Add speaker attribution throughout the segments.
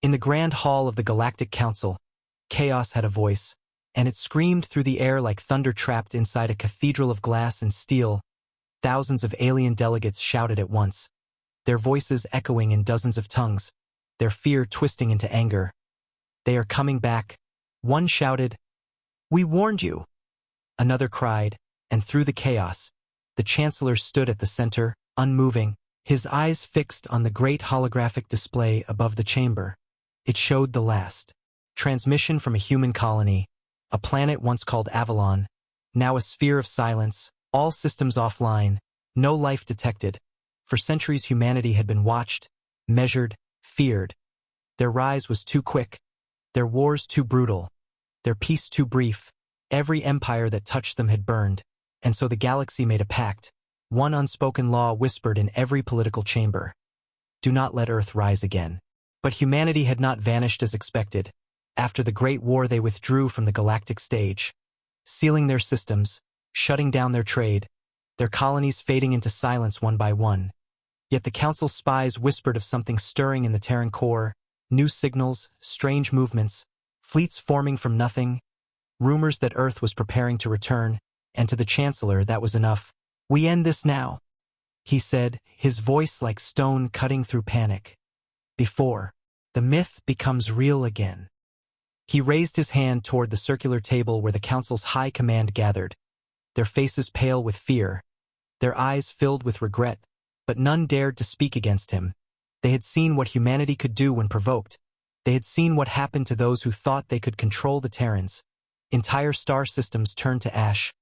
Speaker 1: In the grand hall of the Galactic Council, chaos had a voice, and it screamed through the air like thunder trapped inside a cathedral of glass and steel. Thousands of alien delegates shouted at once, their voices echoing in dozens of tongues, their fear twisting into anger. "They are coming back," one shouted. "We warned you," another cried, and through the chaos, the Chancellor stood at the center, unmoving, his eyes fixed on the great holographic display above the chamber. It showed the last transmission from a human colony, a planet once called Avalon, now a sphere of silence, all systems offline, no life detected. For centuries humanity had been watched, measured, feared. Their rise was too quick, their wars too brutal, their peace too brief. Every empire that touched them had burned, and so the galaxy made a pact. One unspoken law whispered in every political chamber: do not let Earth rise again. But humanity had not vanished as expected. After the Great War they withdrew from the galactic stage, sealing their systems, shutting down their trade, their colonies fading into silence one by one. Yet the Council's spies whispered of something stirring in the Terran core, new signals, strange movements, fleets forming from nothing, rumors that Earth was preparing to return, and to the Chancellor that was enough. "We end this now," he said, his voice like stone cutting through panic. "Before the myth becomes real again." He raised his hand toward the circular table where the Council's high command gathered, their faces pale with fear, their eyes filled with regret, but none dared to speak against him. They had seen what humanity could do when provoked. They had seen what happened to those who thought they could control the Terrans. Entire star systems turned to ash,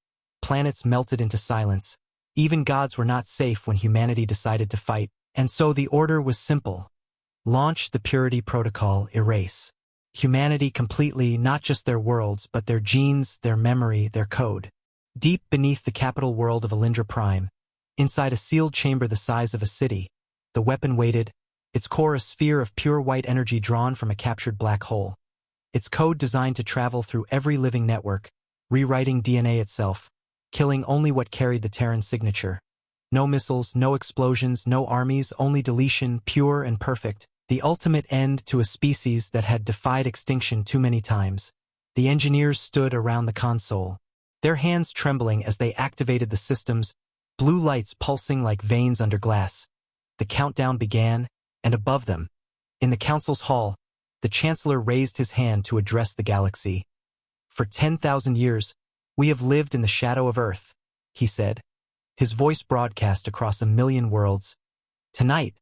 Speaker 1: planets melted into silence. Even gods were not safe when humanity decided to fight, and so the order was simple. Launch the Purity Protocol, erase humanity completely, not just their worlds, but their genes, their memory, their code. Deep beneath the capital world of Alindra Prime, inside a sealed chamber the size of a city, the weapon waited, its core a sphere of pure white energy drawn from a captured black hole. Its code designed to travel through every living network, rewriting DNA itself, killing only what carried the Terran signature. No missiles, no explosions, no armies, only deletion, pure and perfect. The ultimate end to a species that had defied extinction too many times. The engineers stood around the console, their hands trembling as they activated the systems, blue lights pulsing like veins under glass. The countdown began, and above them, in the Council's hall, the Chancellor raised his hand to address the galaxy. "For 10,000 years, we have lived in the shadow of Earth," he said, his voice broadcast across 1,000,000 worlds. "Tonight,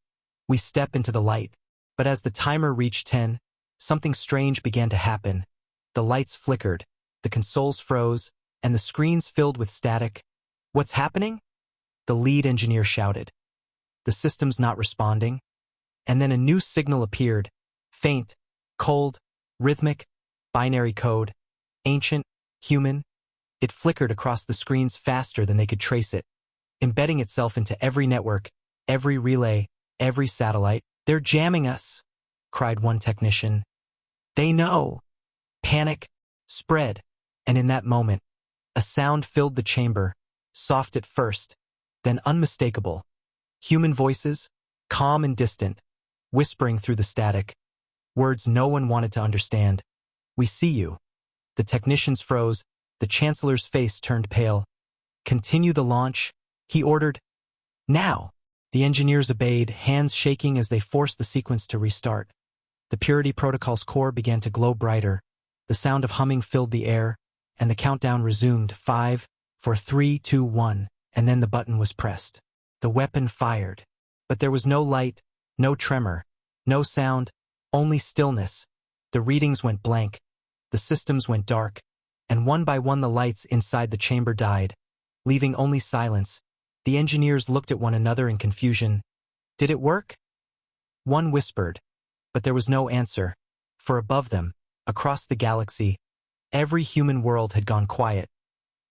Speaker 1: we step into the light." But as the timer reached 10, something strange began to happen. The lights flickered, the consoles froze, and the screens filled with static. "What's happening?" the lead engineer shouted. "The system's not responding." And then a new signal appeared, faint, cold, rhythmic, binary code, ancient, human. It flickered across the screens faster than they could trace it, embedding itself into every network, every relay, every satellite. "They're jamming us," cried one technician. "They know." Panic spread, and in that moment, a sound filled the chamber, soft at first, then unmistakable. Human voices, calm and distant, whispering through the static. Words no one wanted to understand. "We see you." The technicians froze, the Chancellor's face turned pale. "Continue the launch," he ordered. "Now." The engineers obeyed, hands shaking as they forced the sequence to restart. The Purity Protocol's core began to glow brighter. The sound of humming filled the air, and the countdown resumed. 5, 4, 3, 2, 1, and then the button was pressed. The weapon fired. But there was no light, no tremor, no sound, only stillness. The readings went blank, the systems went dark, and one by one the lights inside the chamber died, leaving only silence. The engineers looked at one another in confusion. "Did it work?" One whispered, but there was no answer, for above them, across the galaxy, every human world had gone quiet.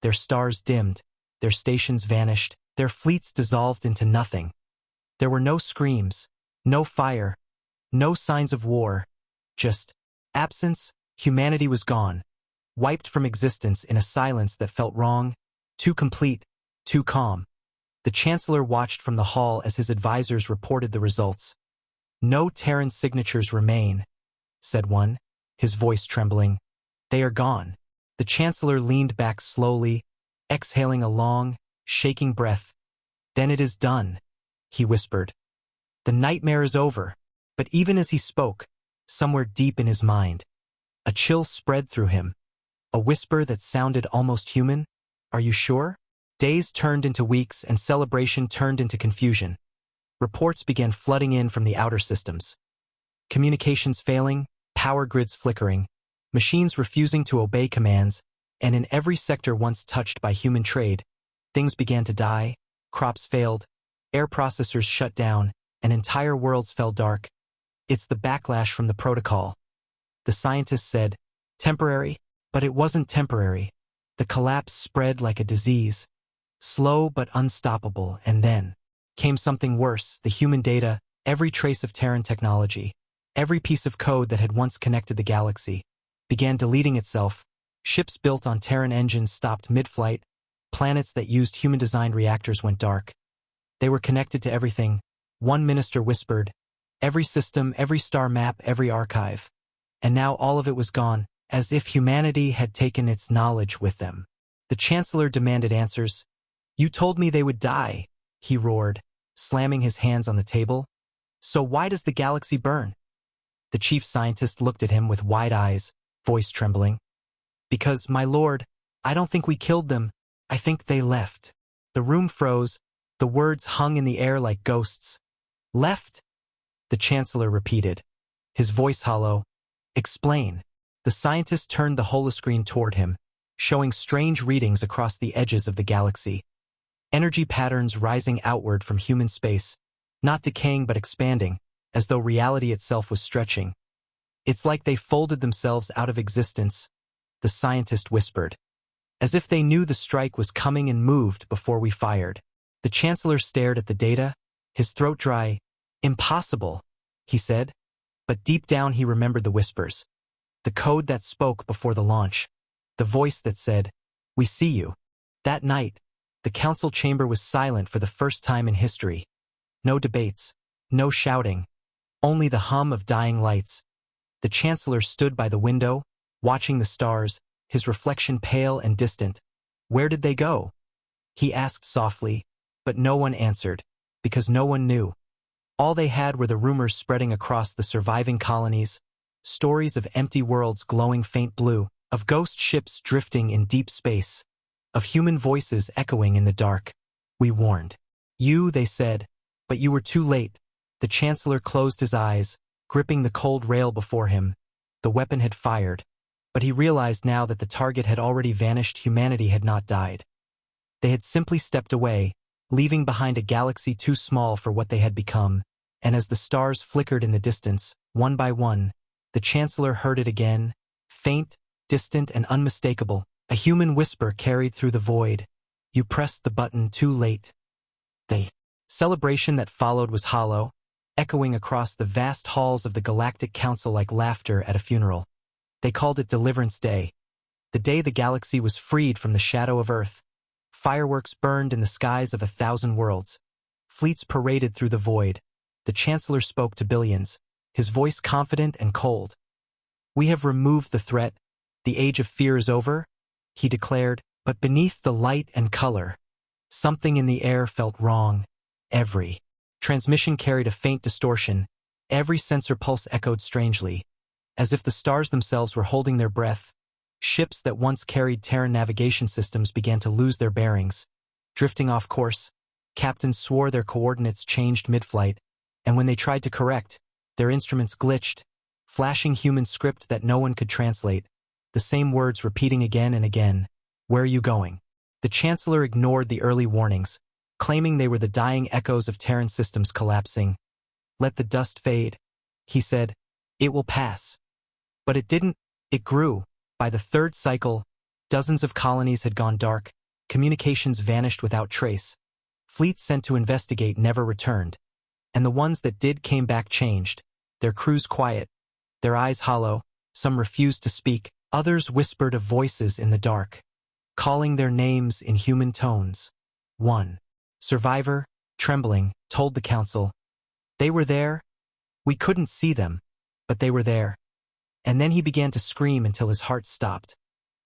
Speaker 1: Their stars dimmed, their stations vanished, their fleets dissolved into nothing. There were no screams, no fire, no signs of war, just absence. Humanity was gone, wiped from existence in a silence that felt wrong, too complete, too calm. The Chancellor watched from the hall as his advisors reported the results. "No Terran signatures remain," said one, his voice trembling. "They are gone." The Chancellor leaned back slowly, exhaling a long, shaking breath. "Then it is done," he whispered. "The nightmare is over." But even as he spoke, somewhere deep in his mind, a chill spread through him, a whisper that sounded almost human. "Are you sure?" Days turned into weeks and celebration turned into confusion. Reports began flooding in from the outer systems. Communications failing, power grids flickering, machines refusing to obey commands, and in every sector once touched by human trade, things began to die, crops failed, air processors shut down, and entire worlds fell dark. "It's the backlash from the protocol," the scientists said. "Temporary?" But it wasn't temporary. The collapse spread like a disease, slow but unstoppable, and then came something worse. The human data, every trace of Terran technology, every piece of code that had once connected the galaxy, began deleting itself. Ships built on Terran engines stopped mid-flight. Planets that used human-designed reactors went dark. They were connected to everything, one minister whispered. Every system, every star map, every archive. And now all of it was gone, as if humanity had taken its knowledge with them. The Chancellor demanded answers. "You told me they would die," he roared, slamming his hands on the table. "So why does the galaxy burn?" The chief scientist looked at him with wide eyes, voice trembling. "Because, my lord, I don't think we killed them. I think they left." The room froze. The words hung in the air like ghosts. "Left?" the Chancellor repeated, his voice hollow. "Explain." The scientist turned the holoscreen toward him, showing strange readings across the edges of the galaxy. Energy patterns rising outward from human space, not decaying but expanding, as though reality itself was stretching. "It's like they folded themselves out of existence," the scientist whispered, "as if they knew the strike was coming and moved before we fired." The Chancellor stared at the data, his throat dry. "Impossible," he said. But deep down he remembered the whispers. The code that spoke before the launch. The voice that said, "We see you." That night, the council chamber was silent for the first time in history. No debates, no shouting, only the hum of dying lights. The Chancellor stood by the window, watching the stars, his reflection pale and distant. "Where did they go?" he asked softly, but no one answered, because no one knew. All they had were the rumors spreading across the surviving colonies, stories of empty worlds glowing faint blue, of ghost ships drifting in deep space, of human voices echoing in the dark. "We warned you," they said, "but you were too late." The Chancellor closed his eyes, gripping the cold rail before him. The weapon had fired, but he realized now that the target had already vanished. Humanity had not died. They had simply stepped away, leaving behind a galaxy too small for what they had become, and as the stars flickered in the distance, one by one, the Chancellor heard it again, faint, distant, and unmistakable. A human whisper carried through the void. "You pressed the button too late." The celebration that followed was hollow, echoing across the vast halls of the Galactic Council like laughter at a funeral. They called it Deliverance Day, the day the galaxy was freed from the shadow of Earth. Fireworks burned in the skies of 1,000 worlds. Fleets paraded through the void. The Chancellor spoke to billions, his voice confident and cold. "We have removed the threat. The age of fear is over," he declared, but beneath the light and color, something in the air felt wrong. Every transmission carried a faint distortion. Every sensor pulse echoed strangely, as if the stars themselves were holding their breath. Ships that once carried Terran navigation systems began to lose their bearings, drifting off course. Captains swore their coordinates changed mid-flight, and when they tried to correct, their instruments glitched, flashing human script that no one could translate, the same words repeating again and again. "Where are you going?" The Chancellor ignored the early warnings, claiming they were the dying echoes of Terran systems collapsing. "Let the dust fade," he said. "It will pass." But it didn't. It grew. By the third cycle, dozens of colonies had gone dark, communications vanished without trace. Fleets sent to investigate never returned, and the ones that did came back changed, their crews quiet, their eyes hollow. Some refused to speak, others whispered of voices in the dark, calling their names in human tones. One survivor, trembling, told the council, "They were there. We couldn't see them, but they were there." And then he began to scream until his heart stopped.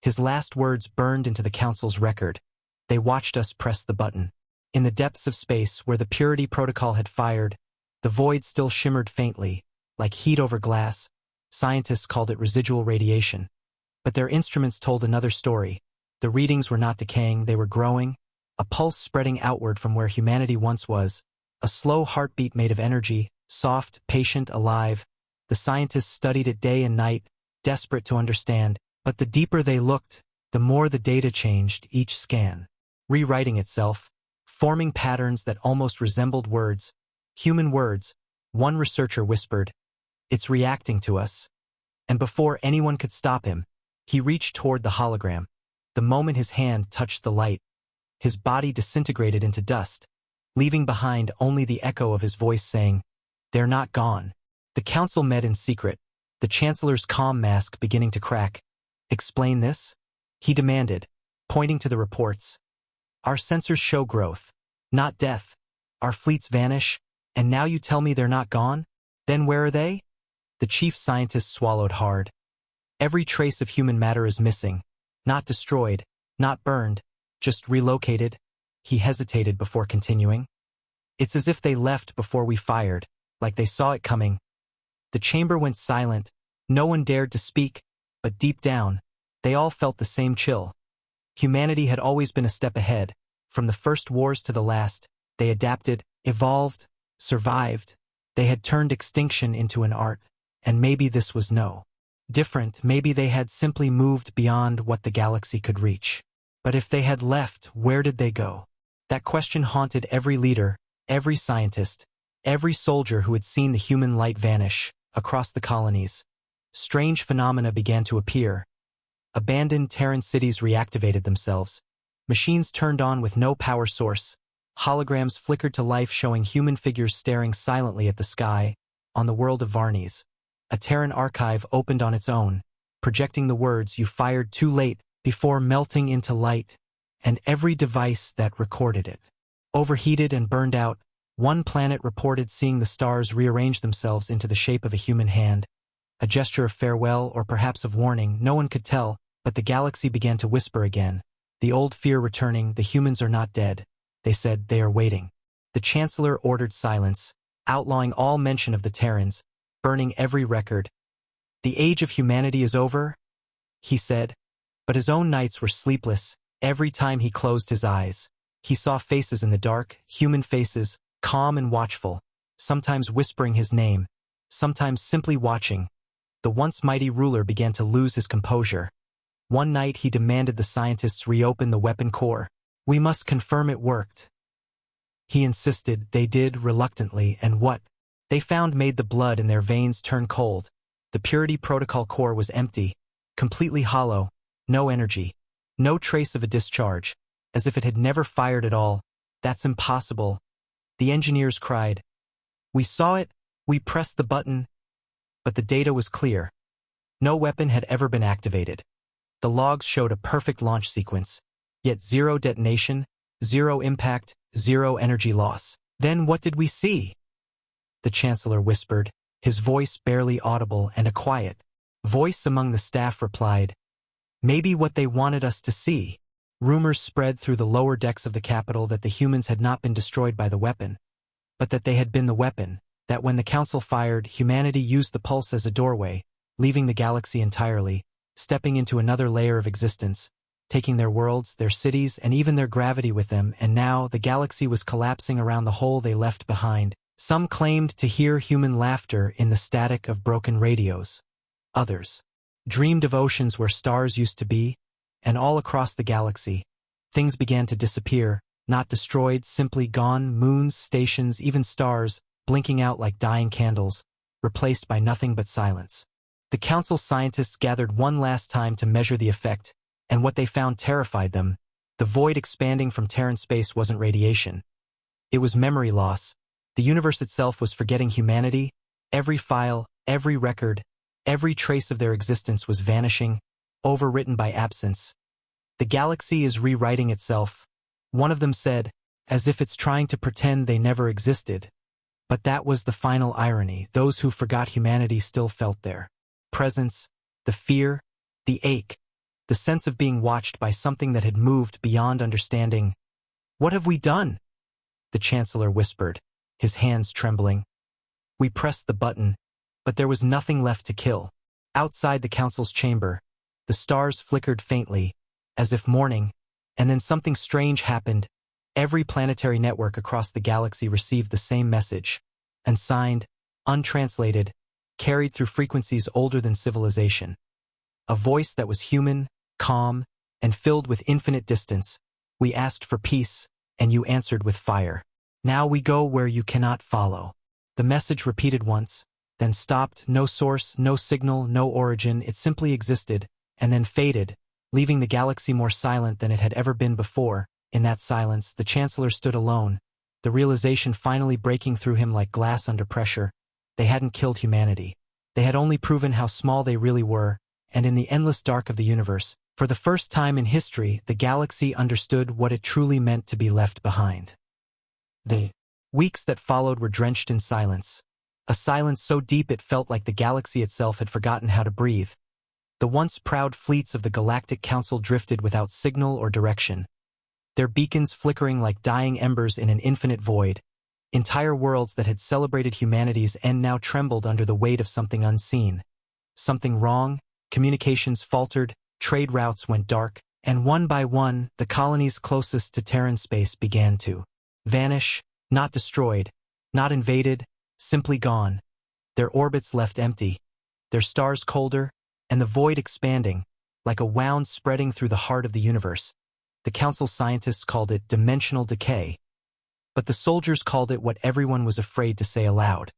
Speaker 1: His last words burned into the Council's record. They watched us press the button. In the depths of space, where the purity protocol had fired, the void still shimmered faintly, like heat over glass. Scientists called it residual radiation. But their instruments told another story. The readings were not decaying, they were growing, a pulse spreading outward from where humanity once was, a slow heartbeat made of energy, soft, patient, alive. The scientists studied it day and night, desperate to understand, but the deeper they looked, the more the data changed each scan, rewriting itself, forming patterns that almost resembled words, human words. One researcher whispered, "It's reacting to us." And before anyone could stop him, he reached toward the hologram. The moment his hand touched the light, his body disintegrated into dust, leaving behind only the echo of his voice saying, "They're not gone." The council met in secret, the chancellor's calm mask beginning to crack. "Explain this?" he demanded, pointing to the reports. "Our sensors show growth, not death. Our fleets vanish, and now you tell me they're not gone? Then where are they?" The chief scientist swallowed hard. "Every trace of human matter is missing. Not destroyed, not burned, just relocated." He hesitated before continuing. "It's as if they left before we fired, like they saw it coming." The chamber went silent. No one dared to speak, but deep down, they all felt the same chill. Humanity had always been a step ahead. From the first wars to the last, they adapted, evolved, survived. They had turned extinction into an art, and maybe this was no different. Maybe they had simply moved beyond what the galaxy could reach. But if they had left, where did they go? That question haunted every leader, every scientist, every soldier who had seen the human light vanish across the colonies. Strange phenomena began to appear. Abandoned Terran cities reactivated themselves. Machines turned on with no power source. Holograms flickered to life, showing human figures staring silently at the sky. On the world of Varnes, a Terran archive opened on its own, projecting the words, "You fired too late," before melting into light, and every device that recorded it overheated and burned out. One planet reported seeing the stars rearrange themselves into the shape of a human hand, a gesture of farewell or perhaps of warning. No one could tell, but the galaxy began to whisper again. The old fear returning, "The humans are not dead." They said, "They are waiting." The Chancellor ordered silence, outlawing all mention of the Terrans, burning every record. "The age of humanity is over," he said, but his own nights were sleepless. Every time he closed his eyes, he saw faces in the dark, human faces, calm and watchful, sometimes whispering his name, sometimes simply watching. The once mighty ruler began to lose his composure. One night he demanded the scientists reopen the weapon core. "We must confirm it worked." He insisted. They did, reluctantly, and what they found made the blood in their veins turn cold. The purity protocol core was empty, completely hollow, no energy, no trace of a discharge, as if it had never fired at all. "That's impossible," the engineers cried. "We saw it, we pressed the button." But the data was clear. No weapon had ever been activated. The logs showed a perfect launch sequence, yet zero detonation, zero impact, zero energy loss. "Then what did we see?" the Chancellor whispered, his voice barely audible, and a quiet voice among the staff replied, "Maybe what they wanted us to see." Rumors spread through the lower decks of the Capitol that the humans had not been destroyed by the weapon, but that they had been the weapon, that when the Council fired, humanity used the pulse as a doorway, leaving the galaxy entirely, stepping into another layer of existence, taking their worlds, their cities, and even their gravity with them, and now the galaxy was collapsing around the hole they left behind. Some claimed to hear human laughter in the static of broken radios. Others dreamed of oceans where stars used to be, and all across the galaxy, things began to disappear, not destroyed, simply gone. Moons, stations, even stars, blinking out like dying candles, replaced by nothing but silence. The Council scientists gathered one last time to measure the effect, and what they found terrified them. The void expanding from Terran space wasn't radiation. It was memory loss. The universe itself was forgetting humanity. Every file, every record, every trace of their existence was vanishing, overwritten by absence. "The galaxy is rewriting itself," one of them said, "as if it's trying to pretend they never existed." But that was the final irony. Those who forgot humanity still felt there. Presence, the fear, the ache, the sense of being watched by something that had moved beyond understanding. "What have we done?" the Chancellor whispered, his hands trembling. "We pressed the button, but there was nothing left to kill." Outside the Council's chamber, the stars flickered faintly, as if mourning, and then something strange happened. Every planetary network across the galaxy received the same message, unsigned, untranslated, carried through frequencies older than civilization. A voice that was human, calm, and filled with infinite distance. "We asked for peace, and you answered with fire. Now we go where you cannot follow." The message repeated once, then stopped, no source, no signal, no origin. It simply existed, and then faded, leaving the galaxy more silent than it had ever been before. In that silence, the Chancellor stood alone, the realization finally breaking through him like glass under pressure. They hadn't killed humanity. They had only proven how small they really were, and in the endless dark of the universe, for the first time in history, the galaxy understood what it truly meant to be left behind. The weeks that followed were drenched in silence, a silence so deep it felt like the galaxy itself had forgotten how to breathe. The once proud fleets of the Galactic Council drifted without signal or direction, their beacons flickering like dying embers in an infinite void. Entire worlds that had celebrated humanity's end now trembled under the weight of something unseen. Something wrong, communications faltered, trade routes went dark, and one by one, the colonies closest to Terran space began to vanish, not destroyed, not invaded, simply gone. Their orbits left empty, their stars colder, and the void expanding, like a wound spreading through the heart of the universe. The Council scientists called it dimensional decay, but the soldiers called it what everyone was afraid to say aloud: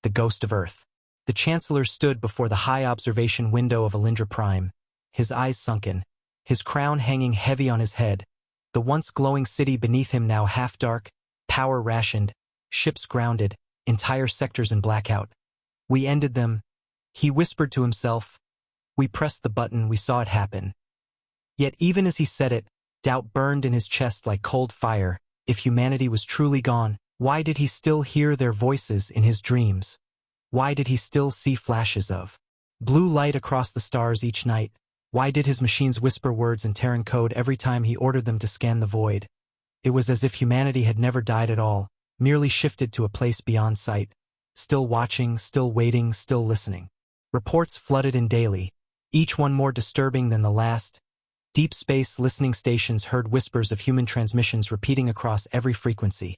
Speaker 1: the ghost of Earth. The Chancellor stood before the high observation window of Alindra Prime, his eyes sunken, his crown hanging heavy on his head, the once glowing city beneath him now half dark, power rationed, ships grounded, entire sectors in blackout. "We ended them," he whispered to himself. "We pressed the button, we saw it happen." Yet even as he said it, doubt burned in his chest like cold fire. If humanity was truly gone, why did he still hear their voices in his dreams? Why did he still see flashes of blue light across the stars each night? Why did his machines whisper words in Terran code every time he ordered them to scan the void? It was as if humanity had never died at all, merely shifted to a place beyond sight, still watching, still waiting, still listening. Reports flooded in daily, each one more disturbing than the last. Deep space listening stations heard whispers of human transmissions repeating across every frequency.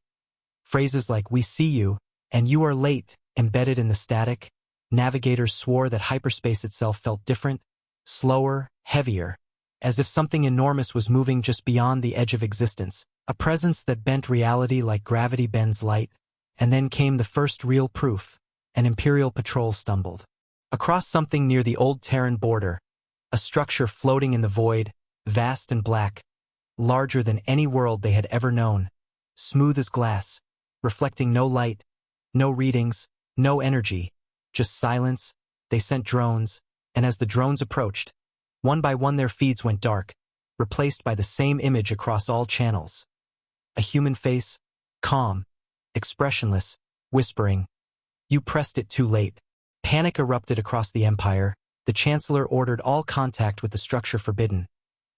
Speaker 1: Phrases like "we see you" and "you are late" embedded in the static. Navigators swore that hyperspace itself felt different, slower, heavier, as if something enormous was moving just beyond the edge of existence, a presence that bent reality like gravity bends light. And then came the first real proof. An Imperial patrol stumbled across something near the old Terran border, a structure floating in the void, vast and black, larger than any world they had ever known, smooth as glass, reflecting no light, no readings, no energy, just silence. They sent drones, and as the drones approached, one by one their feeds went dark, replaced by the same image across all channels. A human face, calm, expressionless, whispering, "You pressed it too late." Panic erupted across the Empire. The Chancellor ordered all contact with the structure forbidden.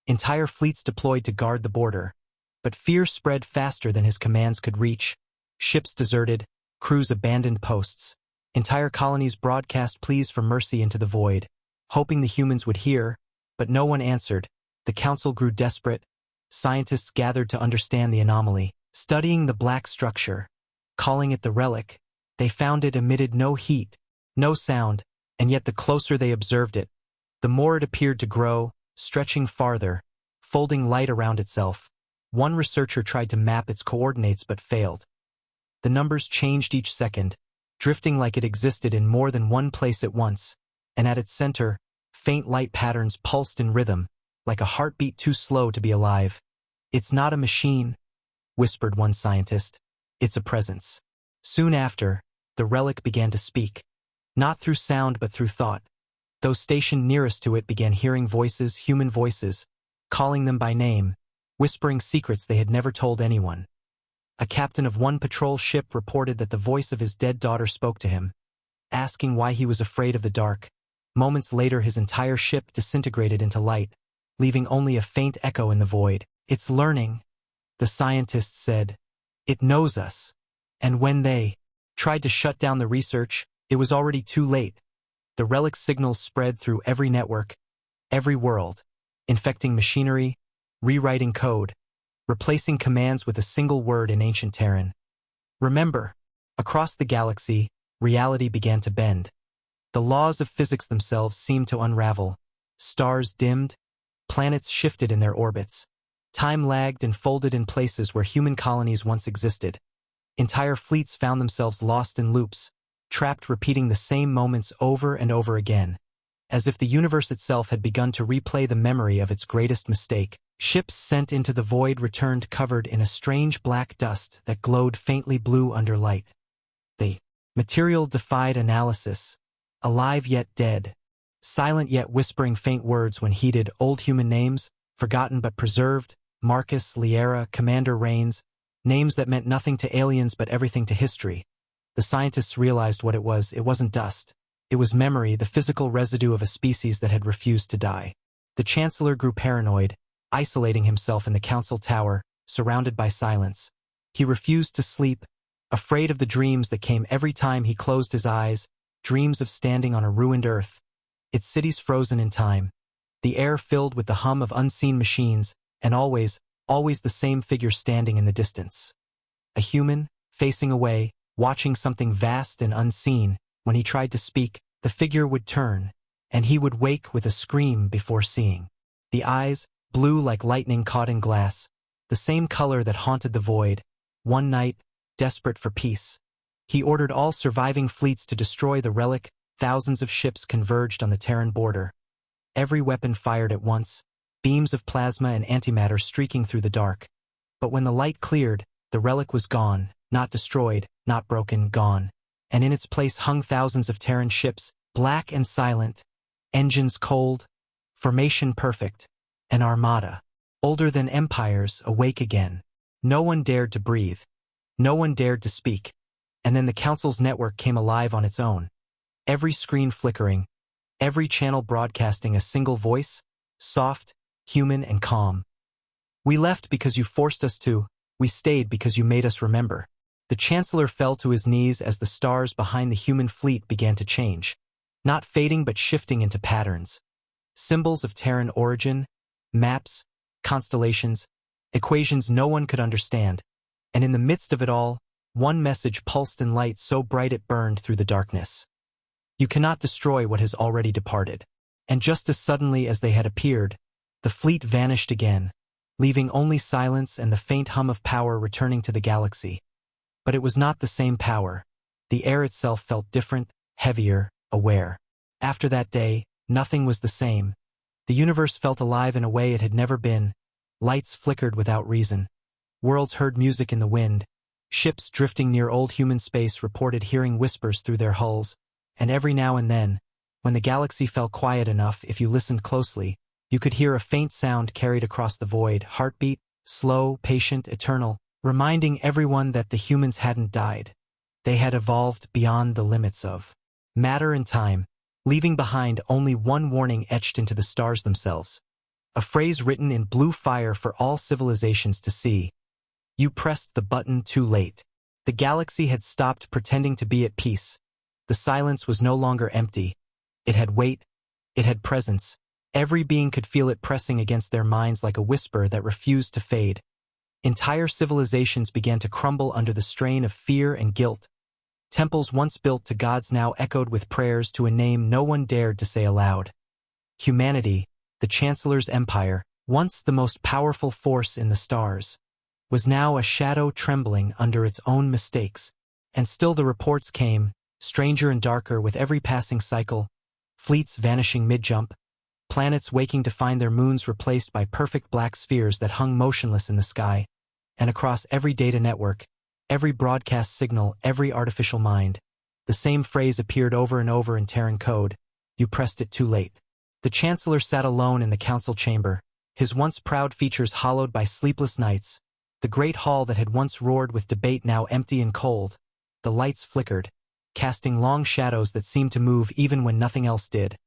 Speaker 1: Entire fleets deployed to guard the border. But fear spread faster than his commands could reach. Ships deserted, crews abandoned posts. Entire colonies broadcast pleas for mercy into the void, hoping the humans would hear, but no one answered. The Council grew desperate. Scientists gathered to understand the anomaly, studying the black structure, calling it the relic. They found it emitted no heat, no sound, and yet the closer they observed it, the more it appeared to grow, stretching farther, folding light around itself. One researcher tried to map its coordinates but failed. The numbers changed each second, drifting like it existed in more than one place at once, and at its center, faint light patterns pulsed in rhythm, like a heartbeat too slow to be alive. "It's not a machine," whispered one scientist. "It's a presence." Soon after, the relic began to speak, not through sound but through thought. Those stationed nearest to it began hearing voices, human voices, calling them by name, whispering secrets they had never told anyone. A captain of one patrol ship reported that the voice of his dead daughter spoke to him, asking why he was afraid of the dark. Moments later his entire ship disintegrated into light, leaving only a faint echo in the void. "It's learning," the scientists said. "It knows us." And when they tried to shut down the research, it was already too late. The relic signals spread through every network, every world, infecting machinery, rewriting code, replacing commands with a single word in ancient Terran. Remember, across the galaxy, reality began to bend. The laws of physics themselves seemed to unravel. Stars dimmed, planets shifted in their orbits. Time lagged and folded in places where human colonies once existed. Entire fleets found themselves lost in loops, trapped repeating the same moments over and over again. As if the universe itself had begun to replay the memory of its greatest mistake, ships sent into the void returned covered in a strange black dust that glowed faintly blue under light. The material defied analysis, alive yet dead, silent yet whispering faint words when heeded, old human names, forgotten but preserved, Marcus, Liera, Commander Rains, names that meant nothing to aliens but everything to history. The scientists realized what it was. It wasn't dust. It was memory, the physical residue of a species that had refused to die. The Chancellor grew paranoid, isolating himself in the council tower, surrounded by silence. He refused to sleep, afraid of the dreams that came every time he closed his eyes, dreams of standing on a ruined earth, its cities frozen in time, the air filled with the hum of unseen machines, and always the same figure standing in the distance. A human, facing away, watching something vast and unseen. When he tried to speak, the figure would turn, and he would wake with a scream before seeing. The eyes, blue like lightning caught in glass, the same color that haunted the void. One night, desperate for peace, he ordered all surviving fleets to destroy the relic. Thousands of ships converged on the Terran border. Every weapon fired at once, beams of plasma and antimatter streaking through the dark. But when the light cleared, the relic was gone, not destroyed, not broken, gone. And in its place hung thousands of Terran ships, black and silent, engines cold, formation perfect, an armada, older than empires, awake again. No one dared to breathe. No one dared to speak. And then the Council's network came alive on its own. Every screen flickering, every channel broadcasting a single voice, soft, human, and calm. "We left because you forced us to. We stayed because you made us remember." The Chancellor fell to his knees as the stars behind the human fleet began to change, not fading but shifting into patterns. Symbols of Terran origin, maps, constellations, equations no one could understand. And in the midst of it all, one message pulsed in light so bright it burned through the darkness. "You cannot destroy what has already departed." And just as suddenly as they had appeared, the fleet vanished again, leaving only silence and the faint hum of power returning to the galaxy. But it was not the same power. The air itself felt different, heavier, aware. After that day, nothing was the same. The universe felt alive in a way it had never been. Lights flickered without reason. Worlds heard music in the wind. Ships drifting near old human space reported hearing whispers through their hulls. And every now and then, when the galaxy fell quiet enough, if you listened closely, you could hear a faint sound carried across the void, heartbeat, slow, patient, eternal, reminding everyone that the humans hadn't died. They had evolved beyond the limits of matter and time, leaving behind only one warning etched into the stars themselves. A phrase written in blue fire for all civilizations to see. You pressed the button too late. The galaxy had stopped pretending to be at peace. The silence was no longer empty. It had weight. It had presence. Every being could feel it pressing against their minds like a whisper that refused to fade. Entire civilizations began to crumble under the strain of fear and guilt. Temples once built to gods now echoed with prayers to a name no one dared to say aloud. Humanity, the Chancellor's empire, once the most powerful force in the stars, was now a shadow trembling under its own mistakes. And still the reports came, stranger and darker with every passing cycle, fleets vanishing mid-jump, planets waking to find their moons replaced by perfect black spheres that hung motionless in the sky. And across every data network, every broadcast signal, every artificial mind, the same phrase appeared over and over in Terran code: "You pressed it too late." The Chancellor sat alone in the council chamber, his once proud features hollowed by sleepless nights. The great hall that had once roared with debate now empty and cold. The lights flickered, casting long shadows that seemed to move even when nothing else did.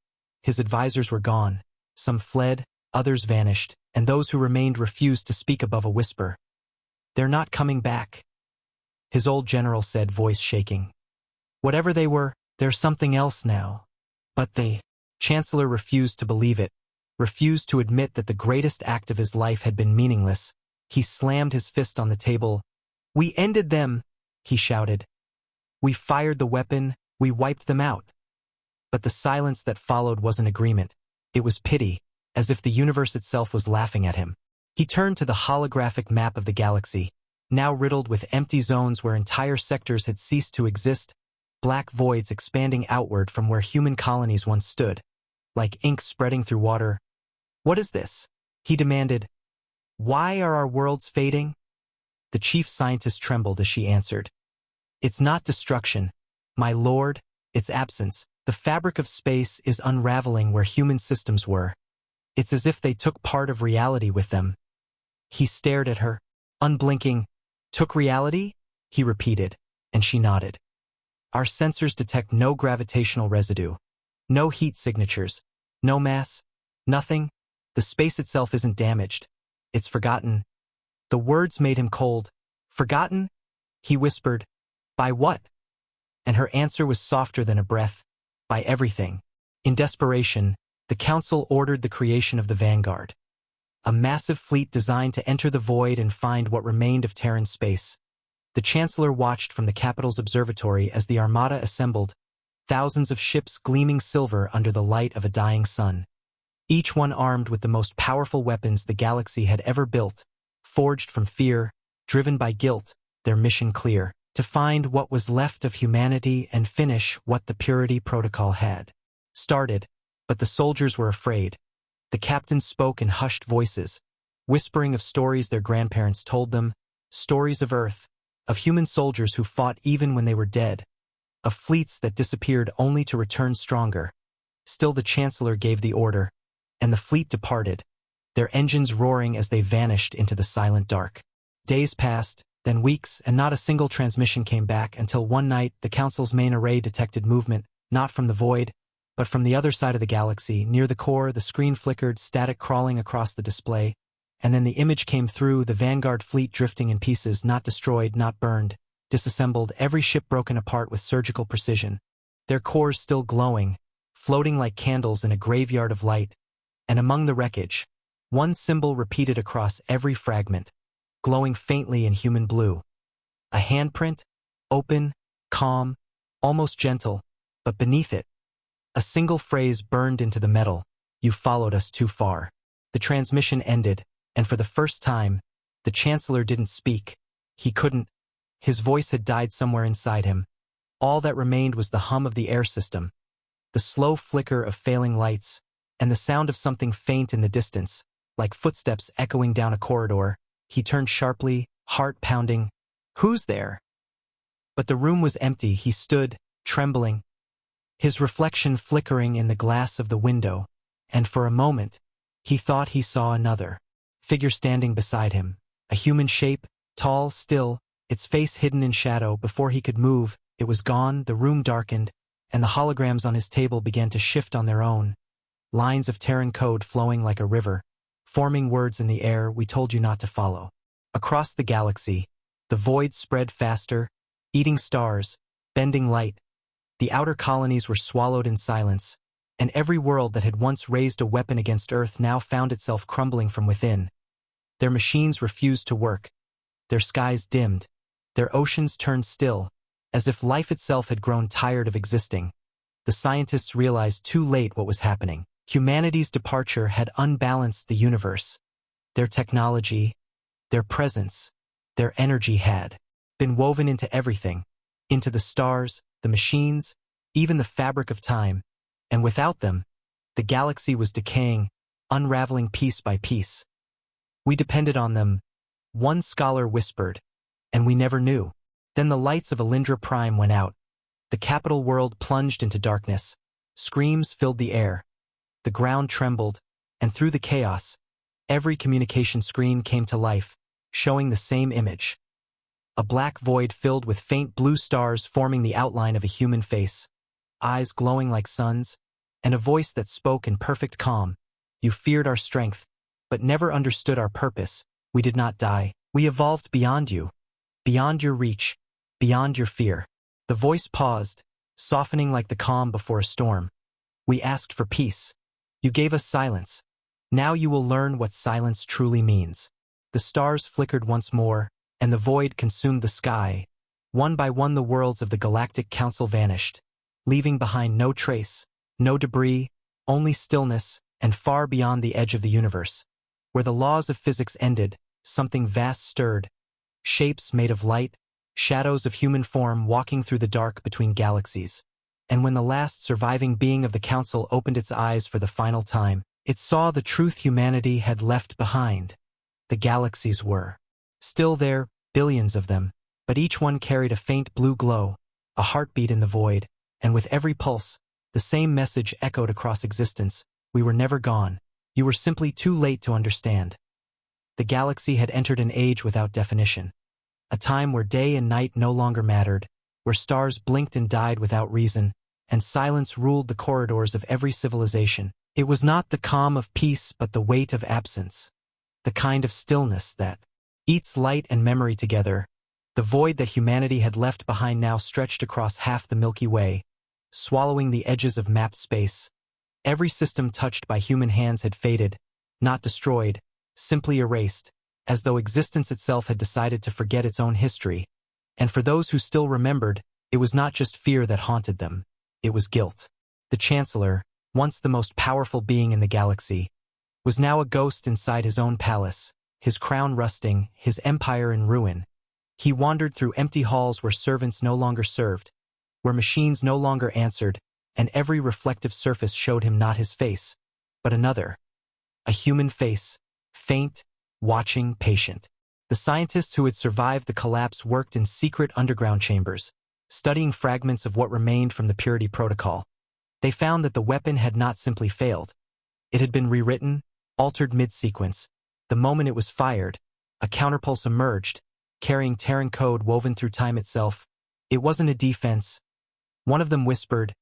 Speaker 1: His advisors were gone. Some fled, others vanished, and those who remained refused to speak above a whisper. "They're not coming back," his old general said, voice shaking. "Whatever they were, they're something else now." But the chancellor refused to believe it, refused to admit that the greatest act of his life had been meaningless. He slammed his fist on the table. "We ended them," he shouted. "We fired the weapon, we wiped them out." But the silence that followed wasn't agreement. It was pity, as if the universe itself was laughing at him. He turned to the holographic map of the galaxy, now riddled with empty zones where entire sectors had ceased to exist, black voids expanding outward from where human colonies once stood, like ink spreading through water. "What is this?" he demanded. "Why are our worlds fading?" The chief scientist trembled as she answered. "It's not destruction, my lord, it's absence. The fabric of space is unraveling where human systems were. It's as if they took part of reality with them." He stared at her, unblinking. "Took reality?" he repeated, and she nodded. "Our sensors detect no gravitational residue, no heat signatures, no mass, nothing. The space itself isn't damaged. It's forgotten." The words made him cold. "Forgotten?" he whispered. "By what?" And her answer was softer than a breath. "By everything." In desperation, the council ordered the creation of the Vanguard, a massive fleet designed to enter the void and find what remained of Terran space. The chancellor watched from the capital's observatory as the armada assembled, thousands of ships gleaming silver under the light of a dying sun. Each one armed with the most powerful weapons the galaxy had ever built, forged from fear, driven by guilt, their mission clear: to find what was left of humanity and finish what the Purity Protocol had started. But the soldiers were afraid. The captains spoke in hushed voices, whispering of stories their grandparents told them, stories of Earth, of human soldiers who fought even when they were dead, of fleets that disappeared only to return stronger. Still the chancellor gave the order, and the fleet departed, their engines roaring as they vanished into the silent dark. Days passed, then weeks, and not a single transmission came back until one night the council's main array detected movement, not from the void, but from the other side of the galaxy. Near the core, the screen flickered, static crawling across the display, and then the image came through, the Vanguard fleet drifting in pieces, not destroyed, not burned, disassembled, every ship broken apart with surgical precision, their cores still glowing, floating like candles in a graveyard of light. And among the wreckage, one symbol repeated across every fragment, glowing faintly in human blue. A handprint, open, calm, almost gentle, but beneath it, a single phrase burned into the metal: "You followed us too far." The transmission ended, and for the first time, the chancellor didn't speak. He couldn't. His voice had died somewhere inside him. All that remained was the hum of the air system, the slow flicker of failing lights, and the sound of something faint in the distance, like footsteps echoing down a corridor. He turned sharply, heart pounding. "Who's there?" But the room was empty. He stood, trembling, his reflection flickering in the glass of the window, and for a moment, he thought he saw another figure standing beside him, a human shape, tall, still, its face hidden in shadow. Before he could move, it was gone, the room darkened, and the holograms on his table began to shift on their own, lines of Terran code flowing like a river, forming words in the air: "We told you not to follow." Across the galaxy, the void spread faster, eating stars, bending light. The outer colonies were swallowed in silence, and every world that had once raised a weapon against Earth now found itself crumbling from within. Their machines refused to work, their skies dimmed, their oceans turned still, as if life itself had grown tired of existing. The scientists realized too late what was happening. Humanity's departure had unbalanced the universe. Their technology, their presence, their energy had been woven into everything, into the stars, the machines, even the fabric of time, and without them, the galaxy was decaying, unraveling piece by piece. "We depended on them," one scholar whispered, "and we never knew." Then the lights of Alindra Prime went out. The capital world plunged into darkness. Screams filled the air. The ground trembled, and through the chaos, every communication screen came to life, showing the same image: a black void filled with faint blue stars forming the outline of a human face, eyes glowing like suns, and a voice that spoke in perfect calm. You feared our strength, but never understood our purpose. We did not die. We evolved beyond you, beyond your reach, beyond your fear. The voice paused, softening like the calm before a storm. We asked for peace. You gave us silence. Now you will learn what silence truly means. The stars flickered once more, and the void consumed the sky. One by one the worlds of the Galactic Council vanished, leaving behind no trace, no debris, only stillness, and far beyond the edge of the universe, where the laws of physics ended, something vast stirred. Shapes made of light, shadows of human form walking through the dark between galaxies. And when the last surviving being of the Council opened its eyes for the final time, it saw the truth humanity had left behind. The galaxies were still there, billions of them, but each one carried a faint blue glow, a heartbeat in the void, and with every pulse, the same message echoed across existence: we were never gone. You were simply too late to understand. The galaxy had entered an age without definition, a time where day and night no longer mattered, where stars blinked and died without reason, and silence ruled the corridors of every civilization. It was not the calm of peace but the weight of absence, the kind of stillness that eats light and memory together. The void that humanity had left behind now stretched across half the Milky Way, swallowing the edges of mapped space. Every system touched by human hands had faded, not destroyed, simply erased, as though existence itself had decided to forget its own history. And for those who still remembered, it was not just fear that haunted them, it was guilt. The Chancellor, once the most powerful being in the galaxy, was now a ghost inside his own palace, his crown rusting, his empire in ruin. He wandered through empty halls where servants no longer served, where machines no longer answered, and every reflective surface showed him not his face, but another. A human face, faint, watching, patient. The scientists who had survived the collapse worked in secret underground chambers, studying fragments of what remained from the Purity Protocol. They found that the weapon had not simply failed. It had been rewritten, altered mid-sequence. The moment it was fired, a counterpulse emerged, carrying Terran code woven through time itself. It wasn't a defense. One of them whispered,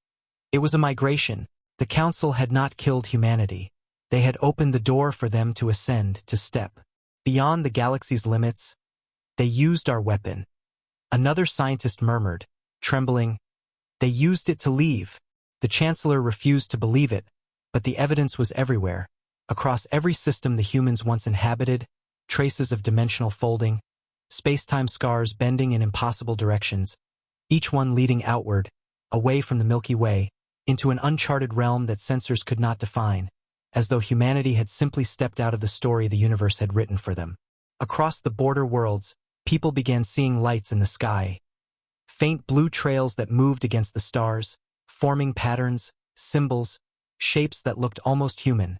Speaker 1: it was a migration. The Council had not killed humanity. They had opened the door for them to ascend, to step beyond the galaxy's limits. They used our weapon. Another scientist murmured, trembling, they used it to leave. The Chancellor refused to believe it, but the evidence was everywhere. Across every system the humans once inhabited, traces of dimensional folding, space-time scars bending in impossible directions, each one leading outward, away from the Milky Way, into an uncharted realm that sensors could not define, as though humanity had simply stepped out of the story the universe had written for them. Across the border worlds, people began seeing lights in the sky, faint blue trails that moved against the stars, forming patterns, symbols, shapes that looked almost human.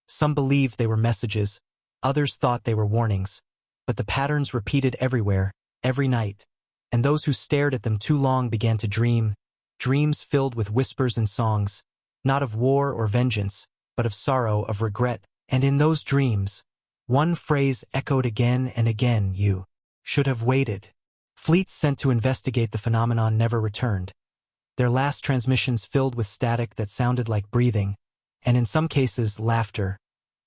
Speaker 1: Some believed they were messages, others thought they were warnings, but the patterns repeated everywhere, every night, and those who stared at them too long began to dream, dreams filled with whispers and songs, not of war or vengeance, but of sorrow, of regret. And in those dreams, one phrase echoed again and again: you should have waited. Fleets sent to investigate the phenomenon never returned, their last transmissions filled with static that sounded like breathing, and in some cases laughter,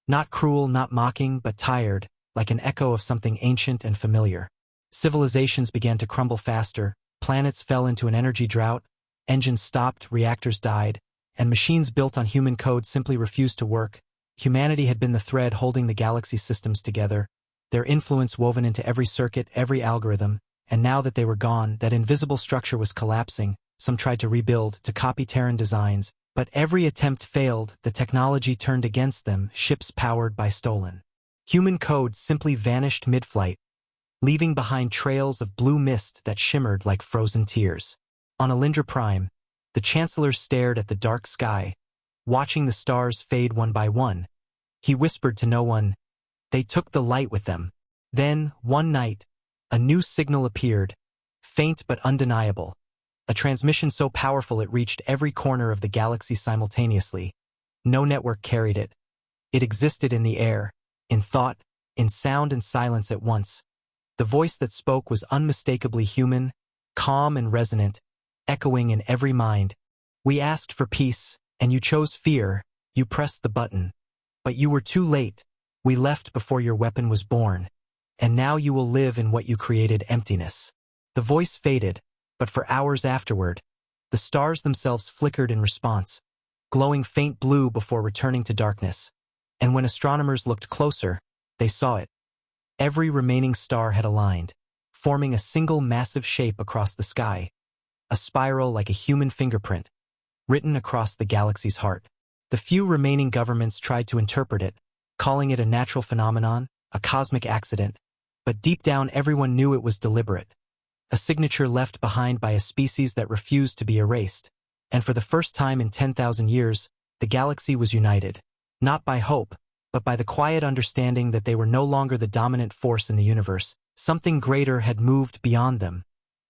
Speaker 1: not cruel, not mocking, but tired, like an echo of something ancient and familiar. Civilizations began to crumble faster, planets fell into an energy drought, engines stopped, reactors died, and machines built on human code simply refused to work. Humanity had been the thread holding the galaxy systems together, their influence woven into every circuit, every algorithm, and now that they were gone, that invisible structure was collapsing. Some tried to rebuild, to copy Terran designs, but every attempt failed. The technology turned against them, ships powered by stolen human code simply vanished mid-flight, leaving behind trails of blue mist that shimmered like frozen tears. On Alindra Prime, the Chancellor stared at the dark sky, watching the stars fade one by one. He whispered to no one, they took the light with them. Then, one night, a new signal appeared, faint but undeniable, a transmission so powerful it reached every corner of the galaxy simultaneously. No network carried it. It existed in the air, in thought, in sound and silence at once. The voice that spoke was unmistakably human, calm and resonant, echoing in every mind. We asked for peace, And you chose fear, you pressed the button. But you were too late. We left before your weapon was born. And now you will live in what you created, emptiness. The voice faded, but for hours afterward, the stars themselves flickered in response, glowing faint blue before returning to darkness. And when astronomers looked closer, they saw it. Every remaining star had aligned, forming a single massive shape across the sky, a spiral like a human fingerprint, written across the galaxy's heart. The few remaining governments tried to interpret it, calling it a natural phenomenon, a cosmic accident, but deep down everyone knew it was deliberate, a signature left behind by a species that refused to be erased. And for the first time in 10,000 years, the galaxy was united, not by hope, but by the quiet understanding that they were no longer the dominant force in the universe. Something greater had moved beyond them,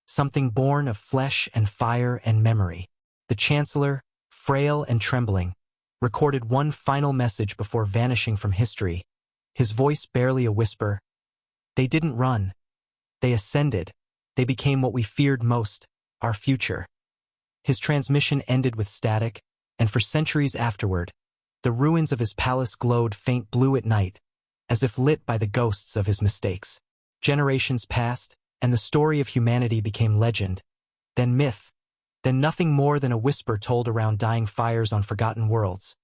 Speaker 1: something born of flesh and fire and memory. The Chancellor, frail and trembling, recorded one final message before vanishing from history, his voice barely a whisper. They didn't run. They ascended. They became what we feared most, our future. His transmission ended with static, and for centuries afterward, the ruins of his palace glowed faint blue at night, as if lit by the ghosts of his mistakes. Generations passed, and the story of humanity became legend, then myth, then nothing more than a whisper told around dying fires on forgotten worlds.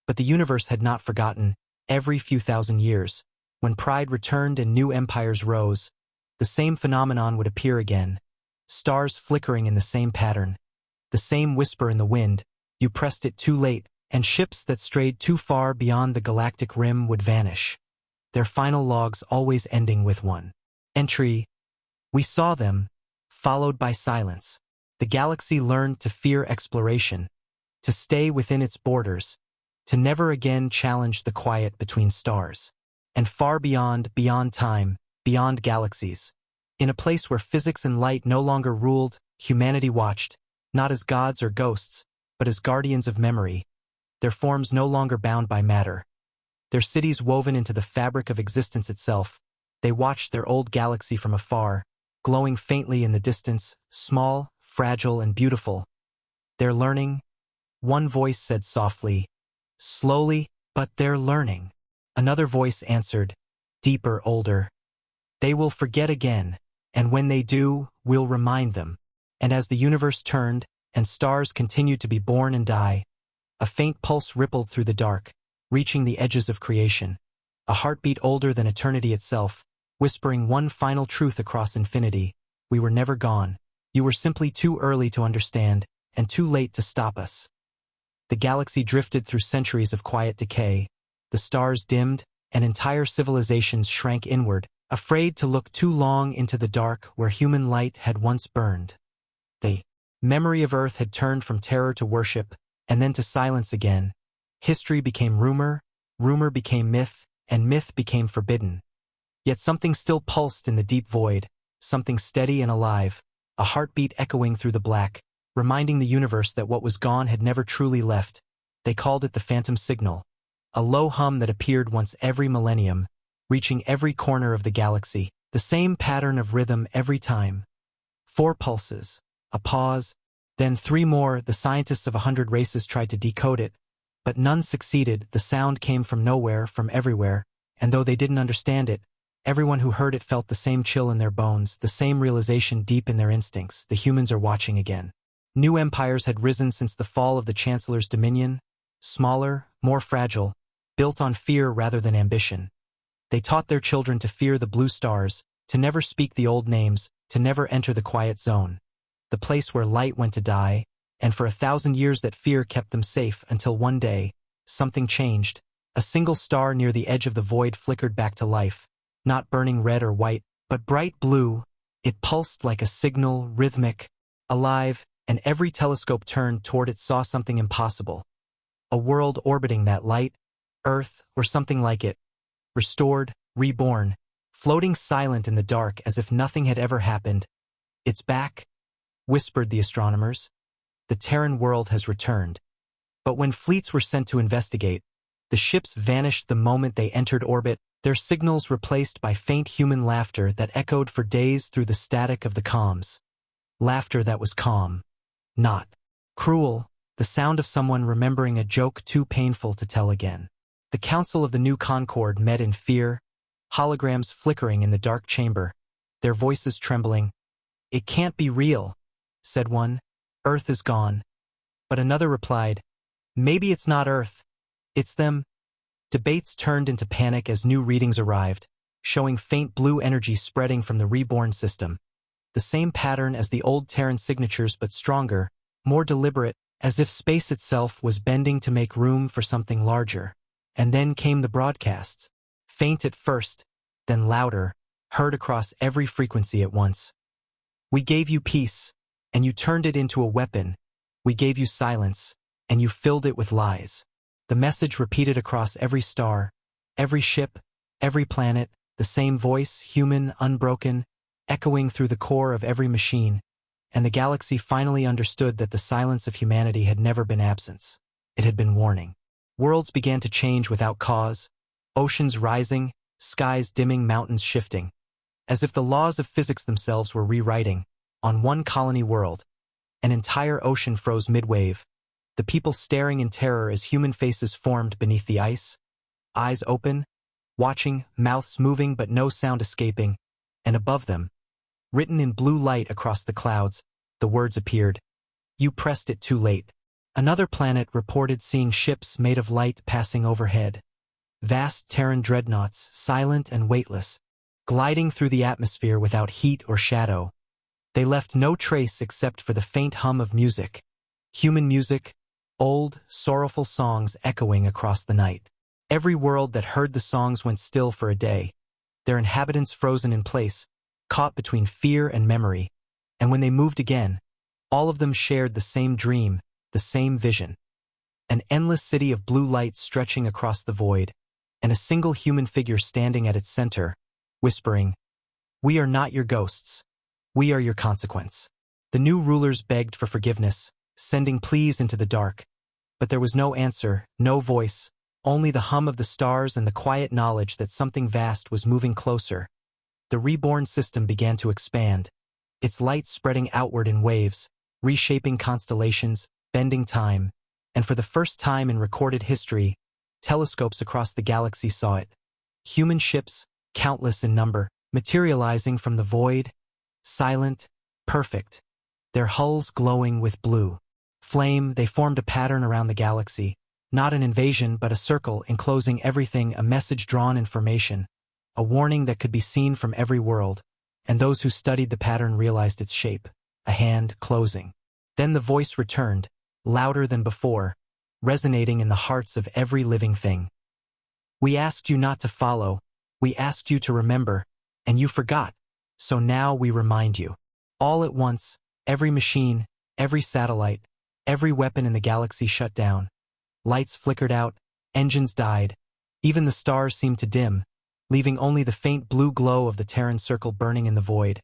Speaker 1: But the universe had not forgotten. Every few thousand years, when pride returned and new empires rose, the same phenomenon would appear again, stars flickering in the same pattern, the same whisper in the wind. You pressed it too late, and ships that strayed too far beyond the galactic rim would vanish, their final logs always ending with one entry: "We saw them," followed by silence. The galaxy learned to fear exploration, to stay within its borders, to never again challenge the quiet between stars. And far beyond time, beyond galaxies, in a place where physics and light no longer ruled, humanity watched, not as gods or ghosts, but as guardians of memory, their forms no longer bound by matter, their cities woven into the fabric of existence itself. They watched their old galaxy from afar, glowing faintly in the distance, small, fragile, and beautiful. "They're learning," one voice said softly, "slowly, but they're learning." Another voice answered, deeper, older, "They will forget again, and when they do, we'll remind them." And as the universe turned, and stars continued to be born and die, a faint pulse rippled through the dark, reaching the edges of creation, a heartbeat older than eternity itself, whispering one final truth across infinity: we were never gone. You were simply too early to understand, and too late to stop us. The galaxy drifted through centuries of quiet decay. The stars dimmed, and entire civilizations shrank inward, afraid to look too long into the dark where human light had once burned. The memory of Earth had turned from terror to worship, and then to silence again. History became rumor, rumor became myth, and myth became forbidden. Yet something still pulsed in the deep void, something steady and alive, a heartbeat echoing through the black, reminding the universe that what was gone had never truly left. They called it the phantom signal, a low hum that appeared once every millennium, reaching every corner of the galaxy, the same pattern of rhythm every time. 4 pulses, a pause, then 3 more. The scientists of 100 races tried to decode it, but none succeeded. The sound came from nowhere, from everywhere, and though they didn't understand it, everyone who heard it felt the same chill in their bones, the same realization deep in their instincts: the humans are watching again. New empires had risen since the fall of the Chancellor's dominion, smaller, more fragile, built on fear rather than ambition. They taught their children to fear the blue stars, to never speak the old names, to never enter the quiet zone, the place where light went to die, and for 1,000 years that fear kept them safe until one day, something changed. A single star near the edge of the void flickered back to life, not burning red or white, but bright blue. It pulsed like a signal, rhythmic, alive, and every telescope turned toward it saw something impossible. A world orbiting that light, Earth, or something like it, restored, reborn, floating silent in the dark as if nothing had ever happened. "It's back," whispered the astronomers. "The Terran world has returned." But when fleets were sent to investigate, the ships vanished the moment they entered orbit, their signals replaced by faint human laughter that echoed for days through the static of the comms. Laughter that was calm, not cruel, the sound of someone remembering a joke too painful to tell again. The Council of the New Concord met in fear, holograms flickering in the dark chamber, their voices trembling. "It can't be real," said one. "Earth is gone." But another replied, "Maybe it's not Earth. It's them." Debates turned into panic as new readings arrived, showing faint blue energy spreading from the reborn system. The same pattern as the old Terran signatures but stronger, more deliberate, as if space itself was bending to make room for something larger. And then came the broadcasts. Faint at first, then louder, heard across every frequency at once. "We gave you peace, and you turned it into a weapon. We gave you silence, and you filled it with lies." The message repeated across every star, every ship, every planet, the same voice, human, unbroken, echoing through the core of every machine, and the galaxy finally understood that the silence of humanity had never been absence. It had been warning. Worlds began to change without cause, oceans rising, skies dimming, mountains shifting. As if the laws of physics themselves were rewriting, on one colony world, an entire ocean froze mid-wave, the people staring in terror as human faces formed beneath the ice, eyes open, watching, mouths moving but no sound escaping, and above them, written in blue light across the clouds, the words appeared, "You pressed it too late." Another planet reported seeing ships made of light passing overhead. Vast Terran dreadnoughts, silent and weightless, gliding through the atmosphere without heat or shadow. They left no trace except for the faint hum of music. Human music, old, sorrowful songs echoing across the night. Every world that heard the songs went still for a day, their inhabitants frozen in place, caught between fear and memory. And when they moved again, all of them shared the same dream, the same vision. An endless city of blue light stretching across the void, and a single human figure standing at its center, whispering, "We are not your ghosts. We are your consequence." The new rulers begged for forgiveness, sending pleas into the dark. But there was no answer, no voice, only the hum of the stars and the quiet knowledge that something vast was moving closer. The reborn system began to expand, its light spreading outward in waves, reshaping constellations, bending time, and for the first time in recorded history, telescopes across the galaxy saw it. Human ships, countless in number, materializing from the void, silent, perfect, their hulls glowing with blue flame. They formed a pattern around the galaxy, not an invasion but a circle enclosing everything, a message drawn in formation, a warning that could be seen from every world, and those who studied the pattern realized its shape, a hand closing. Then the voice returned, louder than before, resonating in the hearts of every living thing. "We asked you not to follow, we asked you to remember, and you forgot, so now we remind you." All at once, every machine, every satellite, every weapon in the galaxy shut down. Lights flickered out, engines died, even the stars seemed to dim, leaving only the faint blue glow of the Terran circle burning in the void.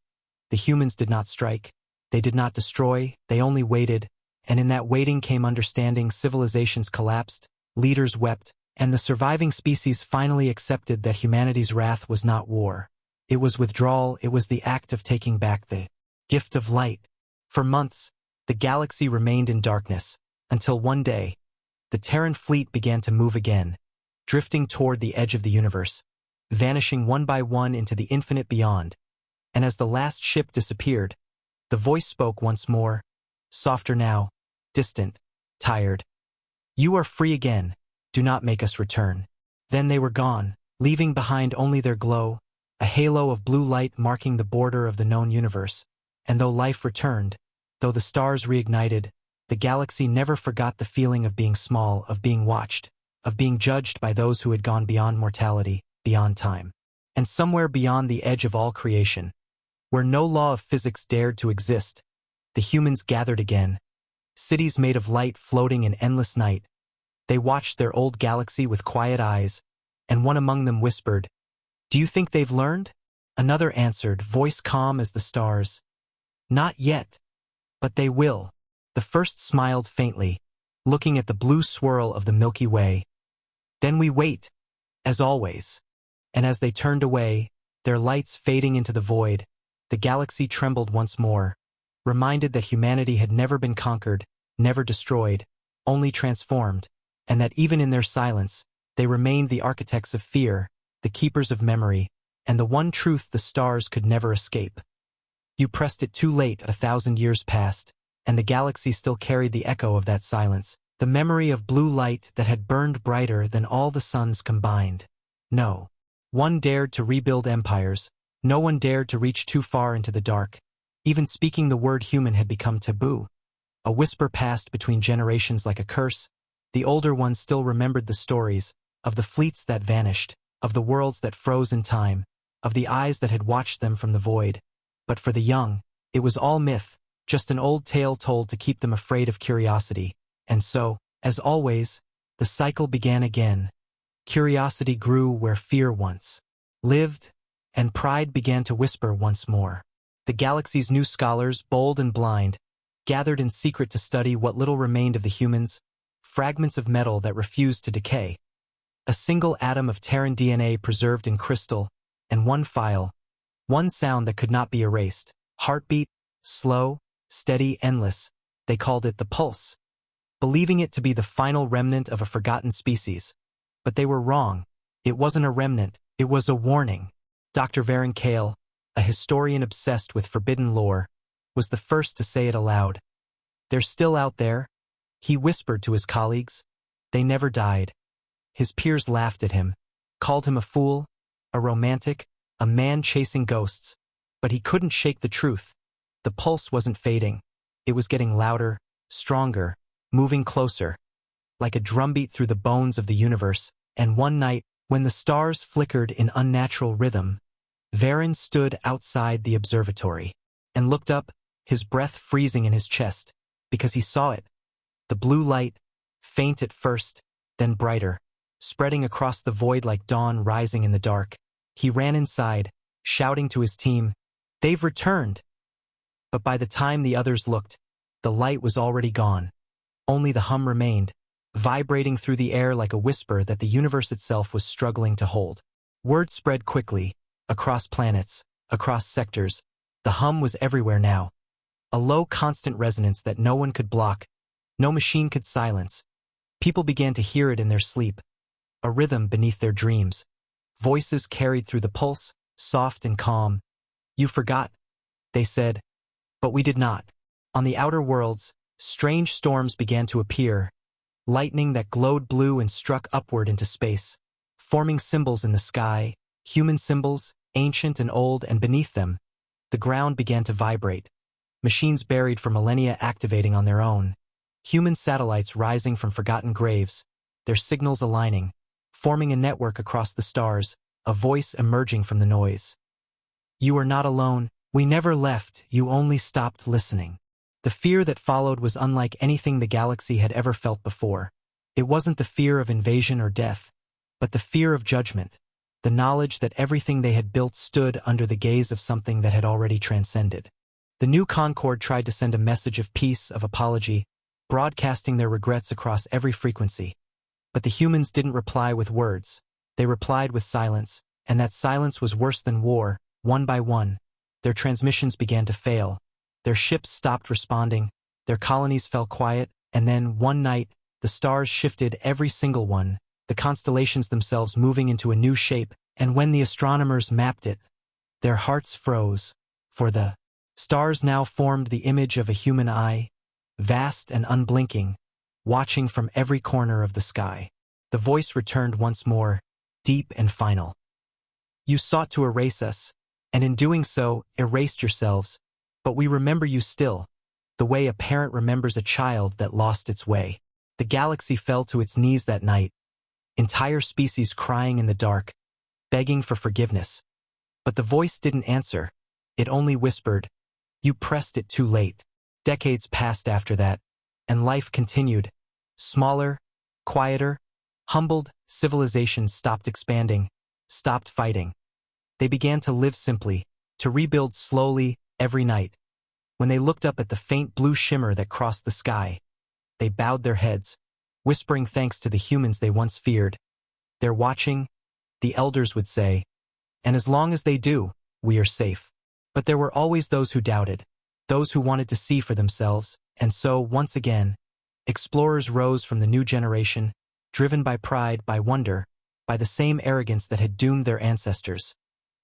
Speaker 1: The humans did not strike, they did not destroy, they only waited, and in that waiting came understanding. Civilizations collapsed, leaders wept, and the surviving species finally accepted that humanity's wrath was not war. It was withdrawal, it was the act of taking back the gift of light. For months, the galaxy remained in darkness, until one day, the Terran fleet began to move again, drifting toward the edge of the universe, vanishing one by one into the infinite beyond. And as the last ship disappeared, the voice spoke once more, softer now, distant, tired. "You are free again, do not make us return." Then they were gone, leaving behind only their glow, a halo of blue light marking the border of the known universe. And though life returned, though the stars reignited, the galaxy never forgot the feeling of being small, of being watched, of being judged by those who had gone beyond mortality, beyond time. And somewhere beyond the edge of all creation, where no law of physics dared to exist, the humans gathered again, cities made of light floating in endless night. They watched their old galaxy with quiet eyes, and one among them whispered, "Do you think they've learned?" Another answered, voice calm as the stars, "Not yet, but they will." The first smiled faintly, looking at the blue swirl of the Milky Way. "Then we wait, as always." And as they turned away, their lights fading into the void, the galaxy trembled once more, reminded that humanity had never been conquered, never destroyed, only transformed, and that even in their silence, they remained the architects of fear, the keepers of memory, and the one truth the stars could never escape. You pressed it too late. 1,000 years passed, and the galaxy still carried the echo of that silence, the memory of blue light that had burned brighter than all the suns combined. No one dared to rebuild empires, no one dared to reach too far into the dark. Even speaking the word human had become taboo. A whisper passed between generations like a curse. The older ones still remembered the stories of the fleets that vanished, of the worlds that froze in time, of the eyes that had watched them from the void. But for the young, it was all myth, just an old tale told to keep them afraid of curiosity. And so, as always, the cycle began again. Curiosity grew where fear once lived, and pride began to whisper once more. The galaxy's new scholars, bold and blind, gathered in secret to study what little remained of the humans, fragments of metal that refused to decay. A single atom of Terran DNA preserved in crystal, and one file, one sound that could not be erased. Heartbeat, slow, steady, endless. They called it the pulse, believing it to be the final remnant of a forgotten species. But they were wrong. It wasn't a remnant, it was a warning. Dr. Varen Kale, a historian obsessed with forbidden lore, was the first to say it aloud. They're still out there, he whispered to his colleagues. They never died. His peers laughed at him, called him a fool, a romantic, a man chasing ghosts. But he couldn't shake the truth. The pulse wasn't fading. It was getting louder, stronger, moving closer, like a drumbeat through the bones of the universe. And one night, when the stars flickered in unnatural rhythm, Varen stood outside the observatory and looked up, his breath freezing in his chest, because he saw it. The blue light, faint at first, then brighter, spreading across the void like dawn rising in the dark. He ran inside, shouting to his team, "They've returned!" But by the time the others looked, the light was already gone. Only the hum remained, vibrating through the air like a whisper that the universe itself was struggling to hold. Word spread quickly, across planets, across sectors. The hum was everywhere now. A low, constant resonance that no one could block, no machine could silence. People began to hear it in their sleep, a rhythm beneath their dreams. Voices carried through the pulse, soft and calm. "You forgot," they said. But we did not. On the outer worlds, strange storms began to appear, lightning that glowed blue and struck upward into space, forming symbols in the sky, human symbols, ancient and old, and beneath them, the ground began to vibrate. Machines buried for millennia activating on their own. Human satellites rising from forgotten graves, their signals aligning, forming a network across the stars, a voice emerging from the noise. "You are not alone. We never left. You only stopped listening." The fear that followed was unlike anything the galaxy had ever felt before. It wasn't the fear of invasion or death, but the fear of judgment, the knowledge that everything they had built stood under the gaze of something that had already transcended. The new Concord tried to send a message of peace, of apology, broadcasting their regrets across every frequency. But the humans didn't reply with words. They replied with silence, and that silence was worse than war. One by one, their transmissions began to fail. Their ships stopped responding, their colonies fell quiet, and then, one night, the stars shifted, every single one, the constellations themselves moving into a new shape, and when the astronomers mapped it, their hearts froze, for the stars now formed the image of a human eye, vast and unblinking, watching from every corner of the sky. The voice returned once more, deep and final. "You sought to erase us, and in doing so, erased yourselves. But we remember you still, the way a parent remembers a child that lost its way." The galaxy fell to its knees that night, entire species crying in the dark, begging for forgiveness. But the voice didn't answer. It only whispered, "You pressed it too late." Decades passed after that, and life continued. Smaller, quieter, humbled, civilizations stopped expanding, stopped fighting. They began to live simply, to rebuild slowly, every night. When they looked up at the faint blue shimmer that crossed the sky, they bowed their heads, whispering thanks to the humans they once feared. "They're watching," the elders would say, "and as long as they do, we are safe." But there were always those who doubted, those who wanted to see for themselves, and so, once again, Explorers rose from the new generation, driven by pride, by wonder, by the same arrogance that had doomed their ancestors.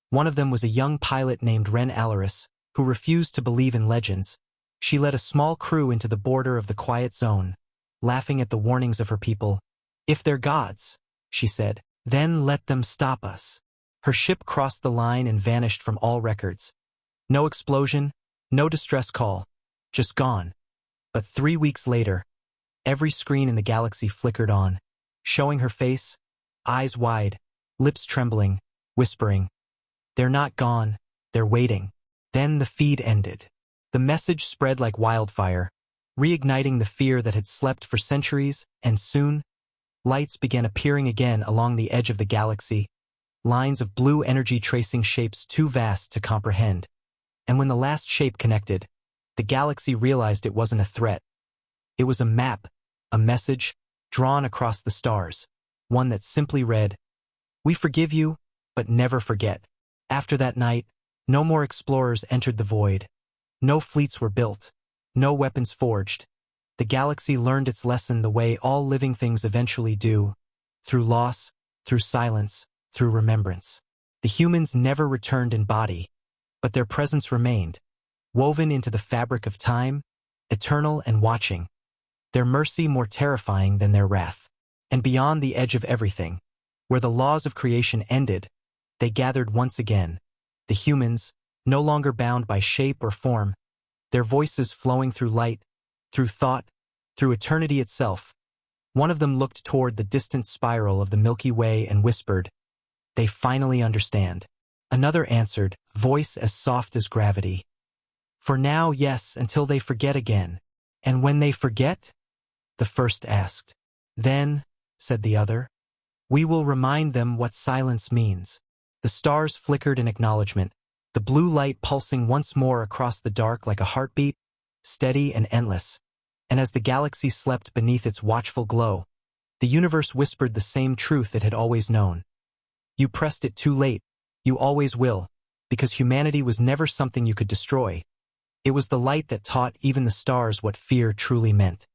Speaker 1: One of them was a young pilot named Ren Alaris, who refused to believe in legends. She led a small crew into the border of the quiet zone, laughing at the warnings of her people. "If they're gods," she said, "then let them stop us." Her ship crossed the line and vanished from all records. No explosion, no distress call, just gone. But 3 weeks later, every screen in the galaxy flickered on, showing her face, eyes wide, lips trembling, whispering, "They're not gone, they're waiting." Then the feed ended. The message spread like wildfire, reigniting the fear that had slept for centuries, and soon, lights began appearing again along the edge of the galaxy, lines of blue energy tracing shapes too vast to comprehend. And when the last shape connected, the galaxy realized it wasn't a threat. It was a map, a message, drawn across the stars, one that simply read, "We forgive you, but never forget." After that night, no more explorers entered the void. No fleets were built, no weapons forged. The galaxy learned its lesson the way all living things eventually do, through loss, through silence, through remembrance. The humans never returned in body, but their presence remained, woven into the fabric of time, eternal and watching. Their mercy more terrifying than their wrath. And beyond the edge of everything, where the laws of creation ended, they gathered once again, the humans, no longer bound by shape or form, their voices flowing through light, through thought, through eternity itself. One of them looked toward the distant spiral of the Milky Way and whispered, "They finally understand." Another answered, voice as soft as gravity, "For now, yes, until they forget again." "And when they forget?" the first asked. "Then," said the other, "we will remind them what silence means." The stars flickered in acknowledgement, the blue light pulsing once more across the dark like a heartbeat, steady and endless. And as the galaxy slept beneath its watchful glow, the universe whispered the same truth it had always known. You pressed it too late, you always will, because humanity was never something you could destroy. It was the light that taught even the stars what fear truly meant.